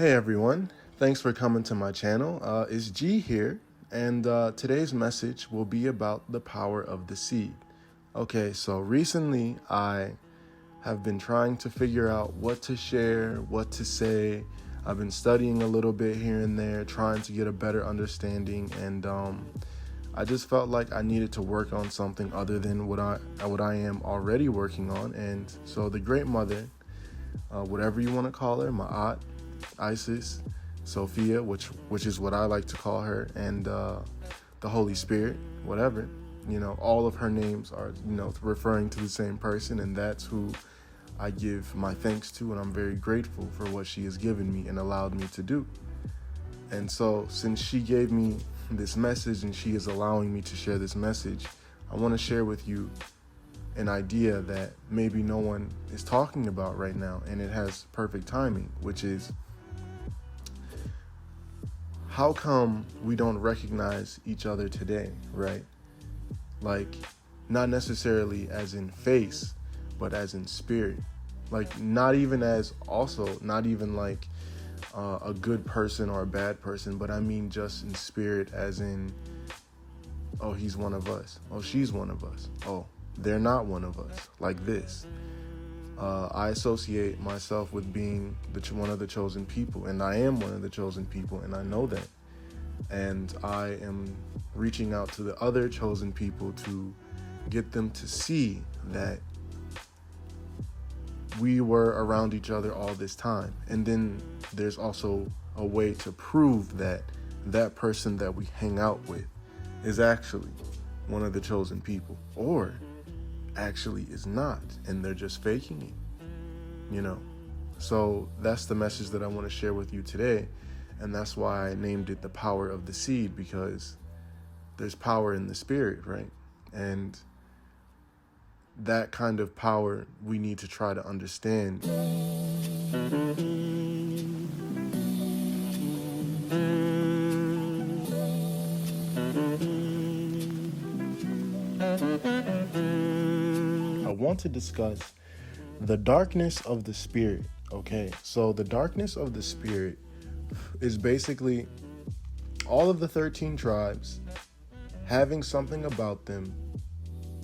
Hey everyone, thanks for coming to my channel. It's G here, and today's message will be about the power of the seed. Okay, so recently I have been trying to figure out what to share, what to say. I've been studying a little bit here and there, trying to get a better understanding, and I just felt like I needed to work on something other than what I am already working on. And so the Great Mother, whatever you want to call her, my aunt, Isis, Sophia, which is what I like to call her, and the Holy Spirit, whatever, all of her names are, referring to the same person, and that's who I give my thanks to, and I'm very grateful for what she has given me and allowed me to do. And so since she gave me this message and she is allowing me to share this message, I want to share with you an idea that maybe no one is talking about right now, and it has perfect timing, which is, how come we don't recognize each other today, right? Like, not necessarily as in face, but as in spirit. Like, not even like a good person or a bad person, but I mean just in spirit, as in, oh, he's one of us. Oh, she's one of us. Oh, they're not one of us. Like this. I associate myself with being one of the chosen people, and I am one of the chosen people, and I know that. And I am reaching out to the other chosen people to get them to see that we were around each other all this time. And then there's also a way to prove that that person that we hang out with is actually one of the chosen people, or actually is not, and they're just faking it, So that's the message that I want to share with you today, and that's why I named it the power of the seed, because there's power in the spirit, right? And that kind of power we need to try to understand. I want to discuss the darkness of the spirit. Okay, so the darkness of the spirit is basically all of the 13 tribes having something about them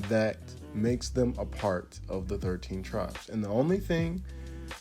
that makes them a part of the 13 tribes. And the only thing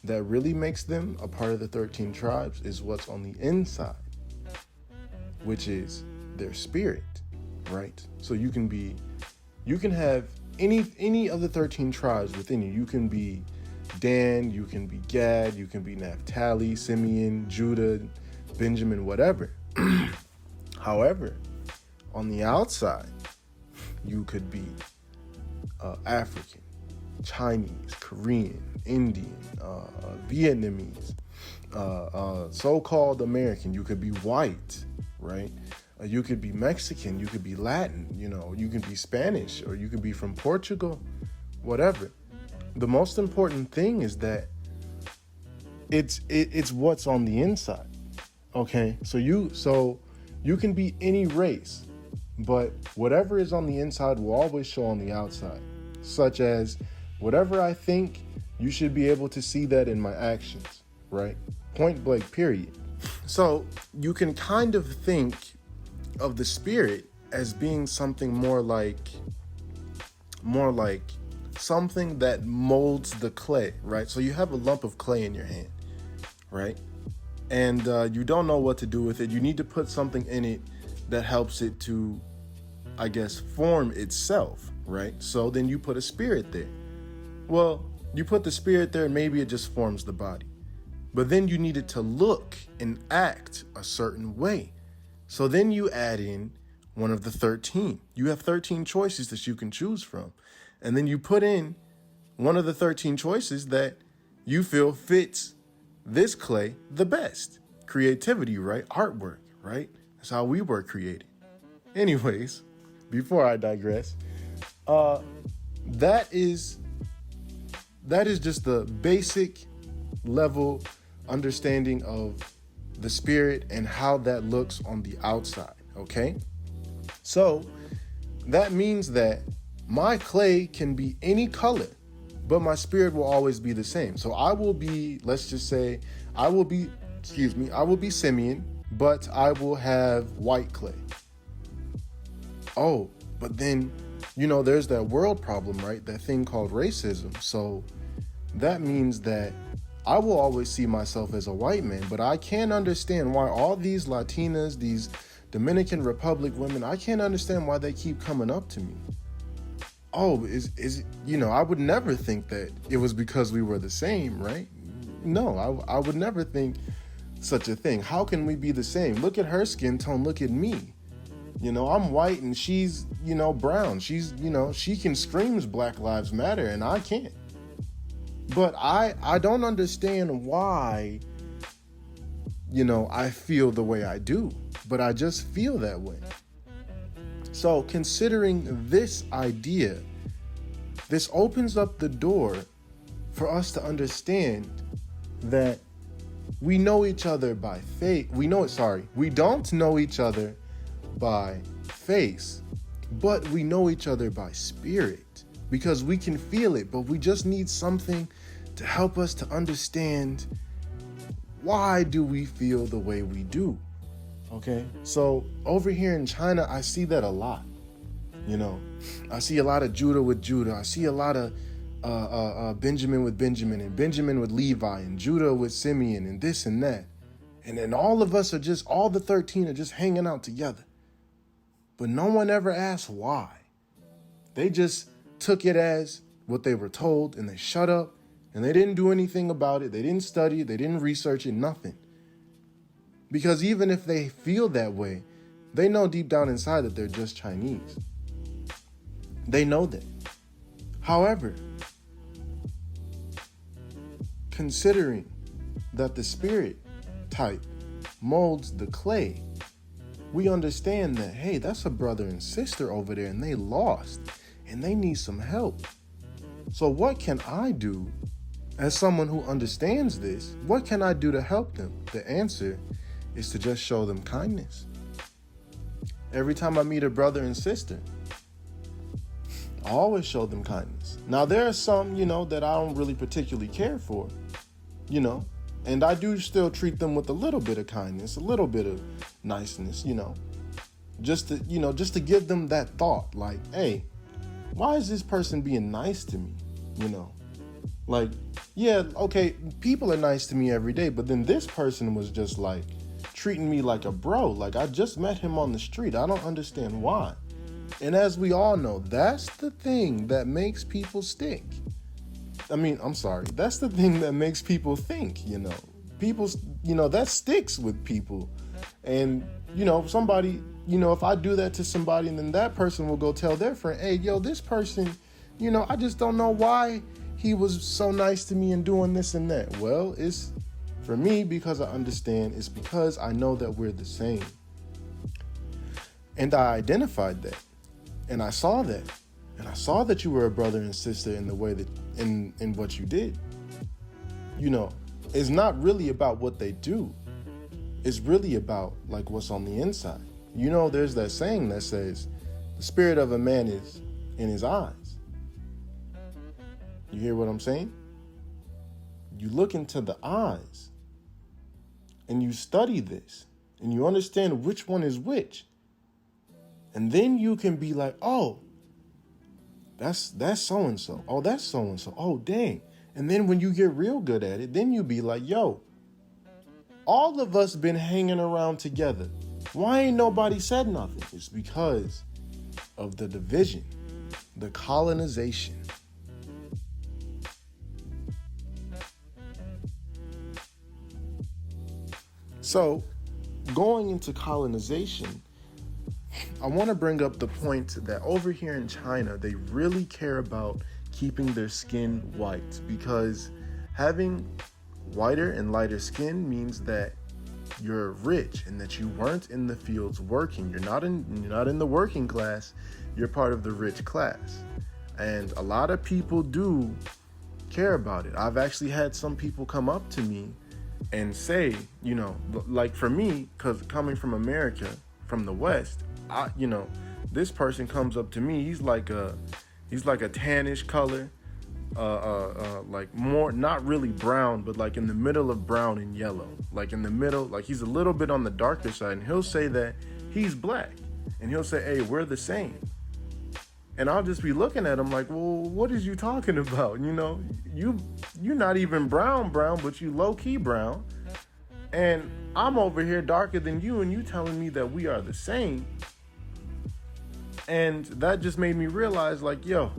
that really makes them a part of the 13 tribes is what's on the inside, which is their spirit, right? So you can have any of the 13 tribes within you. You can be Dan, you can be Gad, you can be Naphtali, Simeon, Judah, Benjamin, whatever. However, on the outside, you could be African, Chinese, Korean, Indian, Vietnamese, so-called American. You could be white, right? You could be Mexican, you could be Latin, you could be Spanish, or you could be from Portugal, whatever. The most important thing is that it's what's on the inside. Okay, so you can be any race, but whatever is on the inside will always show on the outside. Such as, whatever I think, you should be able to see that in my actions, right? Point blank, period. So you can kind of think of the spirit as being something more like something that molds the clay, right? So you have a lump of clay in your hand, right? And you don't know what to do with it. You need to put something in it that helps it to, I guess, form itself, right? So then you put a spirit there. Well, you put the spirit there, and maybe it just forms the body. But then you need it to look and act a certain way. So then you add in one of the 13. You have 13 choices that you can choose from. And then you put in one of the 13 choices that you feel fits this clay the best. Creativity, right? Artwork, right? That's how we were created. Anyways, before I digress, that is just the basic level understanding of the spirit and how that looks on the outside, okay? So that means that my clay can be any color, but my spirit will always be the same. So I will be, let's just say, I will be excuse me, I will be simian, but I will have white clay. Oh, but then, there's that world problem, right? That thing called racism. So that means that I will always see myself as a white man, but I can't understand why all these Latinas, these Dominican Republic women, I can't understand why they keep coming up to me. Oh, I would never think that it was because we were the same, right? No, I would never think such a thing. How can we be the same? Look at her skin tone, look at me. I'm white and she's, brown. She's, she can scream Black Lives Matter and I can't. But I don't understand why, I feel the way I do, but I just feel that way. So considering this idea, this opens up the door for us to understand that we know each other by face. We don't know each other by face, but we know each other by spirit, because we can feel it, but we just need something to help us to understand why do we feel the way we do. Okay, so over here in China, I see that a lot. I see a lot of Judah with Judah. I see a lot of Benjamin with Benjamin, and Benjamin with Levi, and Judah with Simeon, and this and that. And then all the 13 are just hanging out together. But no one ever asked why. They just took it as what they were told, and they shut up, and they didn't do anything about it. They didn't study it. They didn't research it, nothing. Because even if they feel that way, they know deep down inside that they're just Chinese. They know that. However, considering that the spirit type molds the clay, we understand that, hey, that's a brother and sister over there and they lost and they need some help. So what can I do as someone who understands this? What can I do to help them? The answer is to just show them kindness. Every time I meet a brother and sister, I always show them kindness. Now, there are some, that I don't really particularly care for, and I do still treat them with a little bit of kindness, a little bit of niceness, just to give them that thought, like, hey, why is this person being nice to me? Like, yeah, okay, people are nice to me every day, but then this person was just like treating me like a bro. Like, I just met him on the street. I don't understand why. And as we all know, that's the thing that makes people stick. That's the thing that makes people think, People, that sticks with people. And, somebody, if I do that to somebody, and then that person will go tell their friend, hey, this person, I just don't know why he was so nice to me and doing this and that. Well, it's, for me, because I understand, it's because I know that we're the same. And I identified that. And I saw that. And I saw that you were a brother and sister in the way that, in what you did. It's not really about what they do. It's really about, like, what's on the inside. There's that saying that says, the spirit of a man is in his eyes. You hear what I'm saying? You look into the eyes and you study this and you understand which one is which. And then you can be like, oh, that's so-and-so. Oh, that's so-and-so. Oh, dang. And then when you get real good at it, then you be like, yo, all of us been hanging around together. Why ain't nobody said nothing? It's because of the division, the colonization. So, going into colonization, I want to bring up the point that over here in China, they really care about keeping their skin white, because having whiter and lighter skin means that you're rich and that you weren't in the fields working. You're not in the working class. You're part of the rich class. And a lot of people do care about it. I've actually had some people come up to me and say, like for me, because coming from America, from the West, this person comes up to me. He's like a tannish color, like more, not really brown, but like in the middle of brown and yellow. like in the middle, like he's a little bit on the darker side, and he'll say that he's black, and he'll say, hey, we're the same. And I'll just be looking at him like, well, what is you talking about? You know, you're not even brown, but you low-key brown. And I'm over here darker than you, and you telling me that we are the same. And that just made me realize, like, yo,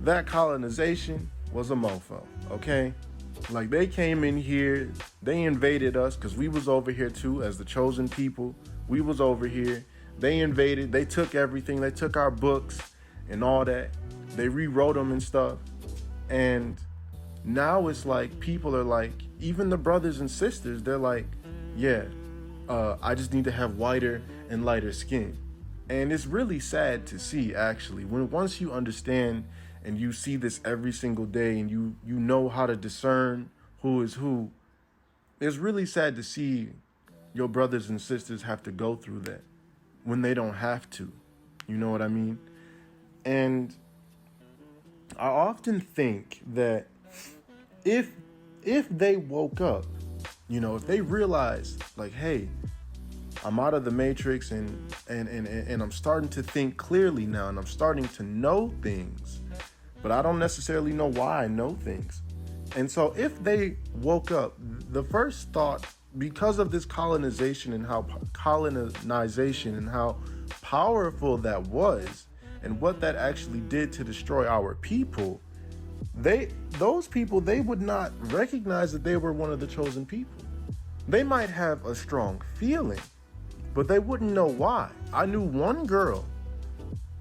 that colonization was a mofo, okay? Like, they came in here, they invaded us, because we was over here too, as the chosen people. We was over here. They invaded, they took everything, they took our books and all that. They rewrote them and stuff. And now it's like, people are like, even the brothers and sisters, they're like, yeah, I just need to have whiter and lighter skin. And it's really sad to see, actually, when once you understand and you see this every single day, and you know how to discern who is who, it's really sad to see your brothers and sisters have to go through that when they don't have to. You know what I mean? And I often think that if they woke up, you know, if they realized, like, hey, I'm out of the matrix, and I'm starting to think clearly now, and I'm starting to know things, but I don't necessarily know why I know things. And so if they woke up, the first thought, because of this colonization and how powerful that was, and what that actually did to destroy our people, those people would not recognize that they were one of the chosen people. They might have a strong feeling, but they wouldn't know why. I knew one girl,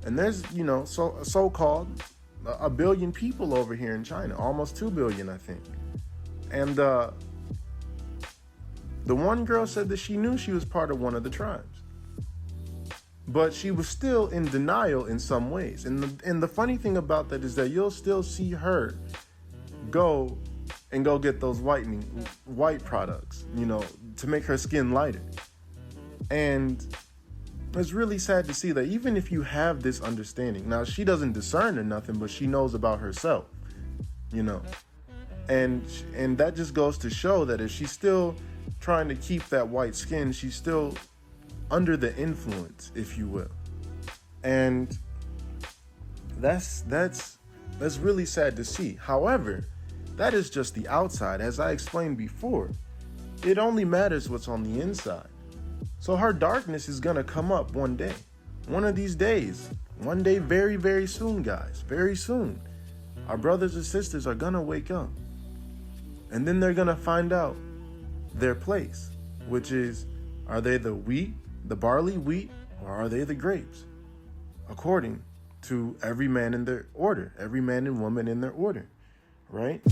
and there's, you know, so-called a billion people over here in China, almost 2 billion, I think. And the one girl said that she knew she was part of one of the tribes, but she was still in denial in some ways. And the funny thing about that is that you'll still see her go get those white products, you know, to make her skin lighter. And it's really sad to see that even if you have this understanding, now she doesn't discern or nothing, but she knows about herself, you know, and that just goes to show that if she's still trying to keep that white skin, she's still under the influence, if you will. And that's really sad to see. However, that is just the outside. As I explained before, it only matters what's on the inside. So her darkness is gonna come up one day. One of these days. One day, very, very soon, guys. Very soon. Our brothers and sisters are gonna wake up. And then they're gonna find out their place, which is, are they the wheat, the barley, wheat, or are they the grapes? According to every man in their order, every man and woman in their order, right?